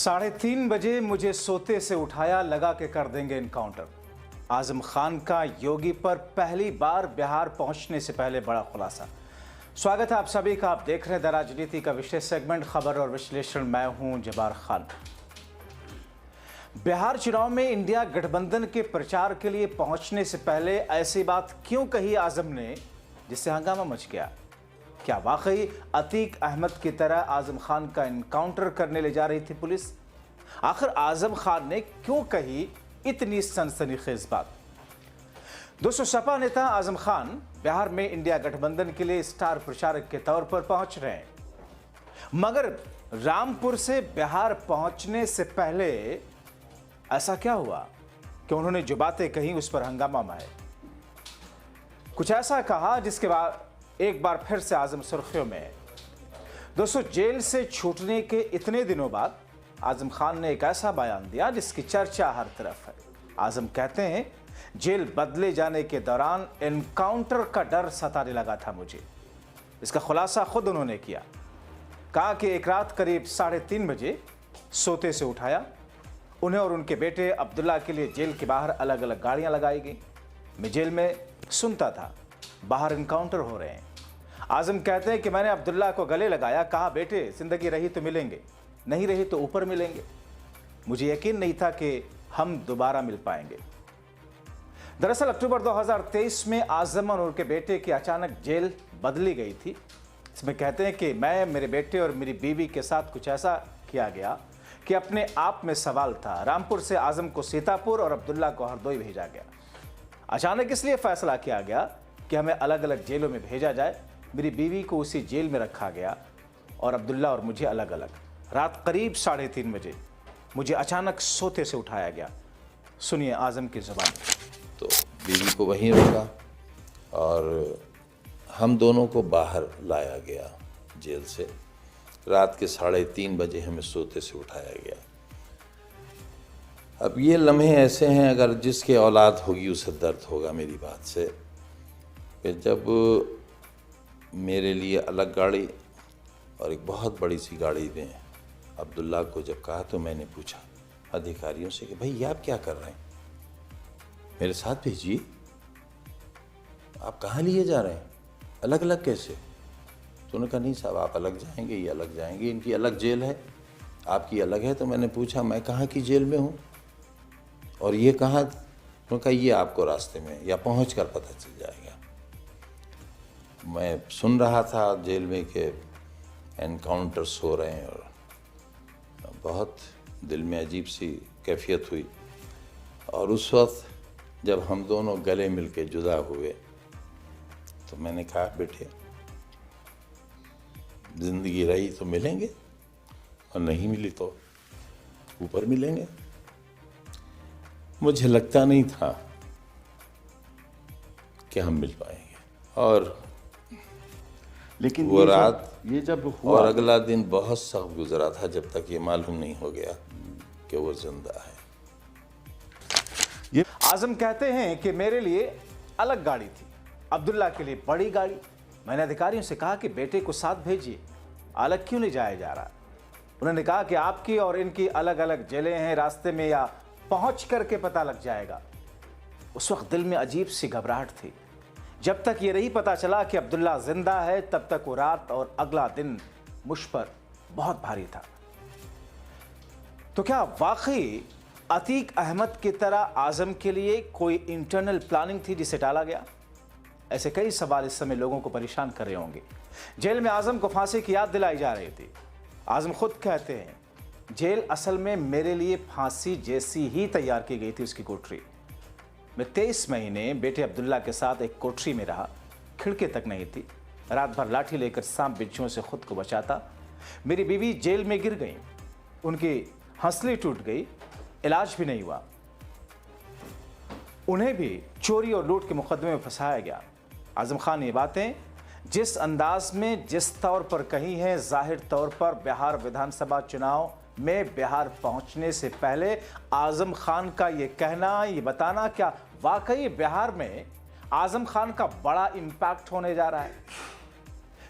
3:30 बजे मुझे सोते से उठाया, लगा के कर देंगे इनकाउंटर। आजम खान का योगी पर पहली बार बिहार पहुंचने से पहले बड़ा खुलासा। स्वागत है आप सभी का। आप देख रहे हैं द राजनीति का विशेष सेगमेंट खबर और विश्लेषण। मैं हूं जब्बार खान। बिहार चुनाव में इंडिया गठबंधन के प्रचार के लिए पहुंचने से पहले ऐसी बात क्यों कही आजम ने जिससे हंगामा मच गया? क्या वाकई अतीक अहमद की तरह आजम खान का इनकाउंटर करने ले जा रही थी पुलिस? आखिर आजम खान ने क्यों कही इतनी सनसनीखेज बात? दोस्तों, सपा नेता आजम खान बिहार में इंडिया गठबंधन के लिए स्टार प्रचारक के तौर पर पहुंच रहे हैं, मगर रामपुर से बिहार पहुंचने से पहले ऐसा क्या हुआ कि उन्होंने जो बातें कही उस पर हंगामा मचा? कुछ ऐसा कहा जिसके बाद एक बार फिर से आजम सुर्खियों में है। दोस्तों, जेल से छूटने के इतने दिनों बाद आजम खान ने एक ऐसा बयान दिया जिसकी चर्चा हर तरफ है। आजम कहते हैं, जेल बदले जाने के दौरान एनकाउंटर का डर सताने लगा था मुझे। इसका खुलासा खुद उन्होंने किया। कहा कि एक रात करीब 3:30 बजे सोते से उठाया। उन्हें और उनके बेटे अब्दुल्ला के लिए जेल के बाहर अलग अलग गाड़ियां लगाई गई। मैं जेल में सुनता था बाहर इनकाउंटर हो रहे हैं। आजम कहते हैं कि मैंने अब्दुल्ला को गले लगाया, कहा बेटे जिंदगी रही तो मिलेंगे, नहीं रही तो ऊपर मिलेंगे। मुझे यकीन नहीं था कि हम दोबारा मिल पाएंगे। दरअसल अक्टूबर 2023 में आजम और उनके बेटे की अचानक जेल बदली गई थी। इसमें कहते हैं कि मैं, मेरे बेटे और मेरी बीवी के साथ कुछ ऐसा किया गया कि अपने आप में सवाल था। रामपुर से आजम को सीतापुर और अब्दुल्ला को हरदोई भेजा गया। अचानक इसलिए फैसला किया गया कि हमें अलग अलग जेलों में भेजा जाए। मेरी बीवी को उसी जेल में रखा गया और अब्दुल्ला और मुझे अलग अलग। रात करीब 3:30 बजे मुझे अचानक सोते से उठाया गया। सुनिए आजम की ज़ुबान। तो बीवी को वहीं रखा और हम दोनों को बाहर लाया गया जेल से। रात के 3:30 बजे हमें सोते से उठाया गया। अब ये लम्हे ऐसे हैं, अगर जिसके औलाद होगी उसे दर्द होगा मेरी बात से, कि जब मेरे लिए अलग गाड़ी और एक बहुत बड़ी सी गाड़ी में अब्दुल्ला को जब कहा, तो मैंने पूछा अधिकारियों से कि भाई आप क्या कर रहे हैं, मेरे साथ भेजिए। आप कहाँ लिए जा रहे हैं, अलग अलग कैसे? तो उन्होंने कहा नहीं साहब, आप अलग जाएंगे, ये अलग जाएंगे, इनकी अलग जेल है, आपकी अलग है। तो मैंने पूछा मैं कहाँ की जेल में हूँ और ये कहाँ? उन्होंने कहा ये आपको रास्ते में या पहुँच कर पता चल जाएगा। मैं सुन रहा था जेल में कि एनकाउंटर्स हो रहे हैं और बहुत दिल में अजीब सी कैफियत हुई। और उस वक्त जब हम दोनों गले मिल के जुदा हुए तो मैंने कहा बेटे ज़िंदगी रही तो मिलेंगे और नहीं मिली तो ऊपर मिलेंगे। मुझे लगता नहीं था कि हम मिल पाएंगे। और लेकिन वो रात ये जब हुआ और अगला दिन बहुत सख्त गुजरा था, जब तक ये मालूम नहीं हो गया कि वो जिंदा है। ये आजम कहते हैं कि मेरे लिए अलग गाड़ी थी, अब्दुल्ला के लिए बड़ी गाड़ी। मैंने अधिकारियों से कहा कि बेटे को साथ भेजिए, अलग क्यों नहीं जाया जा रहा? उन्होंने कहा कि आपकी और इनकी अलग अलग जेलें हैं, रास्ते में या पहुंच करके पता लग जाएगा। उस वक्त दिल में अजीब सी घबराहट थी। जब तक ये नहीं पता चला कि अब्दुल्ला जिंदा है, तब तक वो रात और अगला दिन मुझ पर बहुत भारी था। तो क्या वाकई अतीक अहमद की तरह आजम के लिए कोई इंटरनल प्लानिंग थी जिसे टाला गया? ऐसे कई सवाल इस समय लोगों को परेशान कर रहे होंगे। जेल में आजम को फांसी की याद दिलाई जा रही थी। आजम खुद कहते हैं, जेल असल में मेरे लिए फांसी जैसी ही तैयार की गई थी उसकी कोठरी। मैं 23 महीने बेटे अब्दुल्ला के साथ एक कोठरी में रहा, खिड़की तक नहीं थी। रात भर लाठी लेकर सांप बिच्छुओं से खुद को बचाता। मेरी बीवी जेल में गिर गई, उनकी हंसली टूट गई, इलाज भी नहीं हुआ। उन्हें भी चोरी और लूट के मुकदमे में फंसाया गया। आजम खान ये बातें जिस अंदाज में जिस तौर पर कही हैं, जाहिर तौर पर बिहार विधानसभा चुनाव में बिहार पहुंचने से पहले आजम खान का ये कहना, ये बताना, क्या वाकई बिहार में आजम खान का बड़ा इम्पैक्ट होने जा रहा है?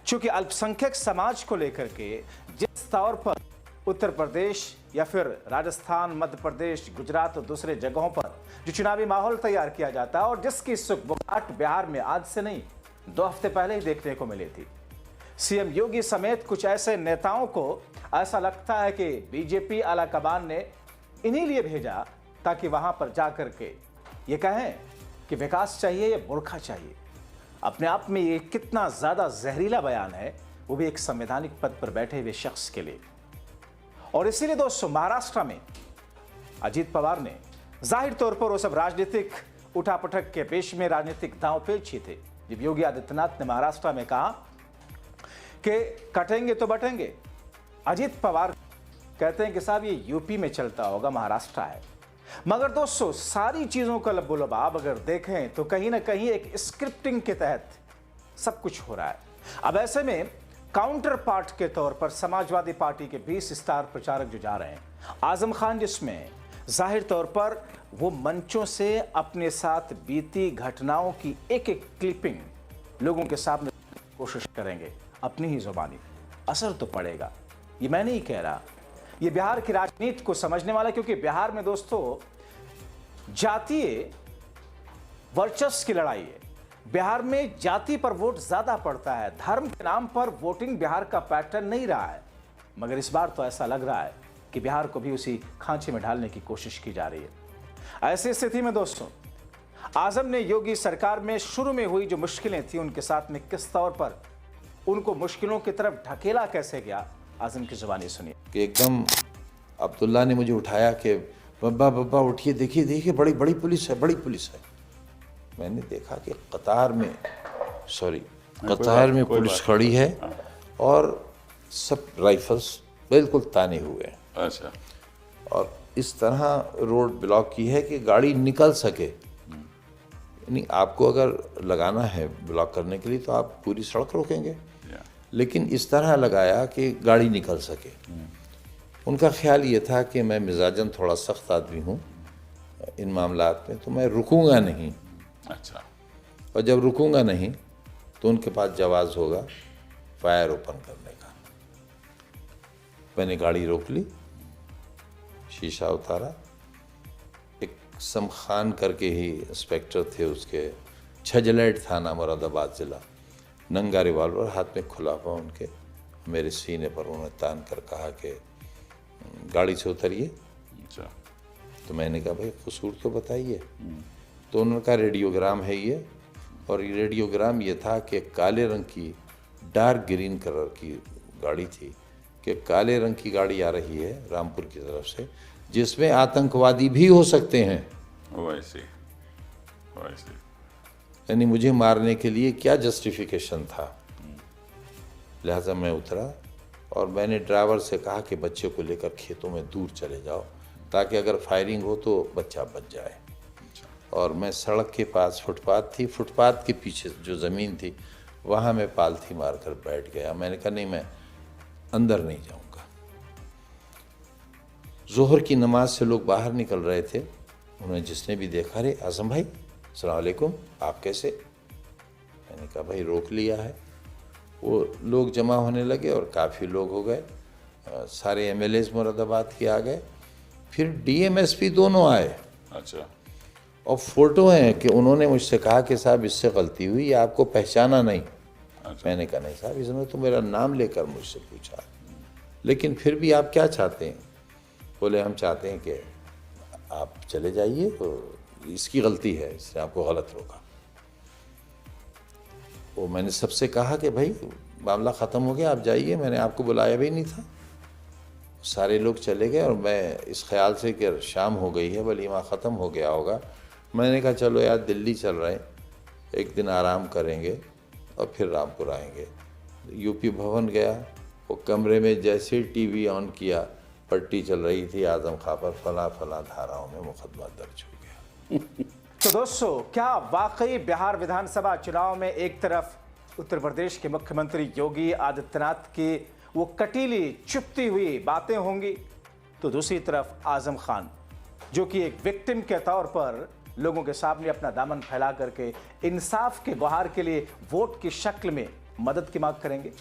चूंकि अल्पसंख्यक समाज को लेकर के जिस तौर पर उत्तर प्रदेश या फिर राजस्थान, मध्य प्रदेश, गुजरात और दूसरे जगहों पर जो चुनावी माहौल तैयार किया जाता है और जिसकी सुगबुगाहट बिहार में आज से नहीं 2 हफ्ते पहले ही देखने को मिली थी। सीएम योगी समेत कुछ ऐसे नेताओं को ऐसा लगता है कि बीजेपी आलाकमान ने इन्हीं लिए भेजा ताकि वहां पर जाकर के ये कहें कि विकास चाहिए या बुरखा चाहिए। अपने आप में ये कितना ज्यादा जहरीला बयान है, वो भी एक संवैधानिक पद पर बैठे हुए शख्स के लिए। और इसीलिए दोस्तों महाराष्ट्र में अजीत पवार ने जाहिर तौर पर वो सब राजनीतिक उठापटक के पेश में राजनीतिक दांवपेच ही थे। जब योगी आदित्यनाथ ने महाराष्ट्र में कहा कि कटेंगे तो बटेंगे, अजीत पवार कहते हैं कि साहब ये यूपी में चलता होगा, महाराष्ट्र है। मगर दोस्तों सारी चीजों का लबोलबाब अगर देखें तो कहीं ना कहीं एक स्क्रिप्टिंग के तहत सब कुछ हो रहा है। अब ऐसे में काउंटर पार्ट के तौर पर समाजवादी पार्टी के 20 स्टार प्रचारक जो जा रहे हैं, आजम खान जिसमें जाहिर तौर पर वो मंचों से अपने साथ बीती घटनाओं की एक एक क्लिपिंग लोगों के सामने कोशिश करेंगे अपनी ही जुबानी। असर तो पड़ेगा, ये मैं नहीं कह रहा, ये बिहार की राजनीति को समझने वाला, क्योंकि बिहार में दोस्तों जातीय वर्चस्व की लड़ाई है। बिहार में जाति पर वोट ज्यादा पड़ता है, धर्म के नाम पर वोटिंग बिहार का पैटर्न नहीं रहा है। मगर इस बार तो ऐसा लग रहा है कि बिहार को भी उसी खांचे में ढालने की कोशिश की जा रही है। ऐसी स्थिति में दोस्तों आजम ने योगी सरकार में शुरू में हुई जो मुश्किलें थी उनके साथ में किस तौर पर उनको मुश्किलों की तरफ ढकेला कैसे गया, आजम की जुबानी सुनिए। कि एकदम अब्दुल्ला ने मुझे उठाया कि बब्बा बब्बा उठिए, देखिए देखिए बड़ी बड़ी पुलिस है, बड़ी पुलिस है। मैंने देखा कि कतार में पुलिस खड़ी है और सब राइफल्स बिल्कुल ताने हुए हैं। अच्छा। और इस तरह रोड ब्लॉक की है कि गाड़ी निकल सके। यानी आपको अगर लगाना है ब्लॉक करने के लिए तो आप पूरी सड़क रोकेंगे, लेकिन इस तरह लगाया कि गाड़ी निकल सके। उनका ख्याल ये था कि मैं मिजाजन थोड़ा सख्त आदमी हूँ इन मामलात में, तो मैं रुकूंगा नहीं। अच्छा। और जब रुकूंगा नहीं तो उनके पास जवाब होगा फायर ओपन करने का। मैंने गाड़ी रोक ली, शीशा उतारा। एक समखान करके ही इंस्पेक्टर थे, उसके छजलैट थाना मुरादाबाद ज़िला, नंगा रिवाल्वर हाथ में खुला हुआ उनके, मेरे सीने पर उन्होंने तान कर कहा कि गाड़ी से उतरिए। अच्छा। तो मैंने कहा भाई कसूर तो बताइए। तो उन्होंने कहा रेडियोग्राम है ये, और ये रेडियोग्राम ये था कि काले रंग की डार्क ग्रीन कलर की गाड़ी थी, कि काले रंग की गाड़ी आ रही है रामपुर की तरफ से, जिसमें आतंकवादी भी हो सकते हैं। वैसे यानी मुझे मारने के लिए क्या जस्टिफिकेशन था। लिहाजा मैं उतरा और मैंने ड्राइवर से कहा कि बच्चे को लेकर खेतों में दूर चले जाओ ताकि अगर फायरिंग हो तो बच्चा बच जाए। और मैं सड़क के पास फुटपाथ थी, फुटपाथ के पीछे जो ज़मीन थी वहाँ मैं पालथी मारकर बैठ गया। मैंने कहा नहीं, मैं अंदर नहीं जाऊँगा। जोहर की नमाज से लोग बाहर निकल रहे थे, उन्होंने जिसने भी देखा, अरे आज़म भाई अस्सलाम वालेकुम, आप कैसे? मैंने कहा भाई रोक लिया है। वो लोग जमा होने लगे और काफ़ी लोग हो गए, सारे एमएलएज मुरादाबाद के आ गए, फिर डीएमएसपी दोनों आए। अच्छा। और फोटो हैं कि उन्होंने मुझसे कहा कि साहब इससे गलती हुई, या आपको पहचाना नहीं। अच्छा। मैंने कहा नहीं साहब, इसने तो मेरा नाम लेकर मुझसे पूछा, लेकिन फिर भी आप क्या चाहते हैं? बोले हम चाहते हैं कि आप चले जाइए, तो इसकी गलती है, इसने आपको गलत रोका। वो मैंने सबसे कहा कि भाई मामला ख़त्म हो गया, आप जाइए, मैंने आपको बुलाया भी नहीं था। सारे लोग चले गए और मैं इस ख्याल से कि शाम हो गई है, वलीमा ख़त्म हो गया होगा, मैंने कहा चलो यार दिल्ली चल रहे हैं, एक दिन आराम करेंगे और फिर रामपुर आएंगे। यूपी भवन गया, वो कमरे में जैसे टीवी ऑन किया, पट्टी चल रही थी आजम खां पर, फला फला धाराओं में मुकदमा दर्ज हो गया। तो दोस्तों क्या वाकई बिहार विधानसभा चुनाव में एक तरफ उत्तर प्रदेश के मुख्यमंत्री योगी आदित्यनाथ की वो कटीली चुपती हुई बातें होंगी, तो दूसरी तरफ आजम खान जो कि एक विक्टिम के तौर पर लोगों के सामने अपना दामन फैला करके इंसाफ के गुहार के लिए वोट की शक्ल में मदद की मांग करेंगे।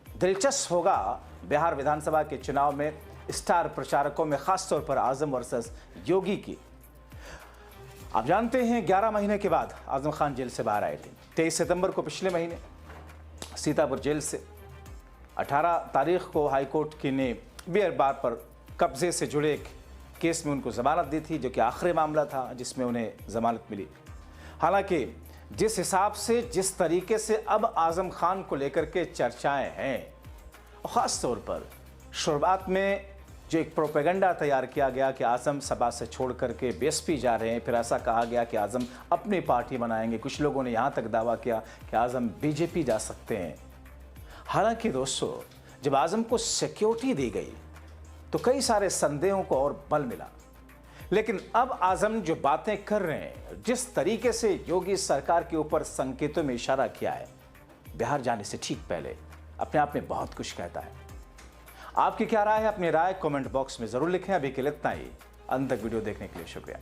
दिलचस्प होगा बिहार विधानसभा के चुनाव में स्टार प्रचारकों में खासतौर पर आजम वर्सेस योगी की। आप जानते हैं 11 महीने के बाद आजम खान जेल से बाहर आए थे। 23 सितंबर को पिछले महीने सीतापुर जेल से 18 तारीख को हाईकोर्ट की ने बेयर बार पर कब्जे से जुड़े एक केस में उनको जमानत दी थी, जो कि आखिरी मामला था जिसमें उन्हें जमानत मिली। हालांकि जिस हिसाब से, जिस तरीके से अब आजम खान को लेकर के चर्चाएं हैं, ख़ास तौर पर शुरुआत में जो एक प्रोपेगेंडा तैयार किया गया कि आजम सभा से छोड़ करके बीएसपी जा रहे हैं, फिर ऐसा कहा गया कि आजम अपनी पार्टी बनाएंगे। कुछ लोगों ने यहाँ तक दावा किया कि आजम बीजेपी जा सकते हैं। हालांकि दोस्तों, जब आजम को सिक्योरिटी दी गई तो कई सारे संदेहों को और बल मिला। लेकिन अब आजम जो बातें कर रहे हैं, जिस तरीके से योगी सरकार के ऊपर संकेतों में इशारा किया है, बिहार जाने से ठीक पहले अपने आप में बहुत कुछ कहता है। आपकी क्या राय है? अपनी राय कमेंट बॉक्स में जरूर लिखें। अभी के लिए इतना ही। अंत तक वीडियो देखने के लिए शुक्रिया।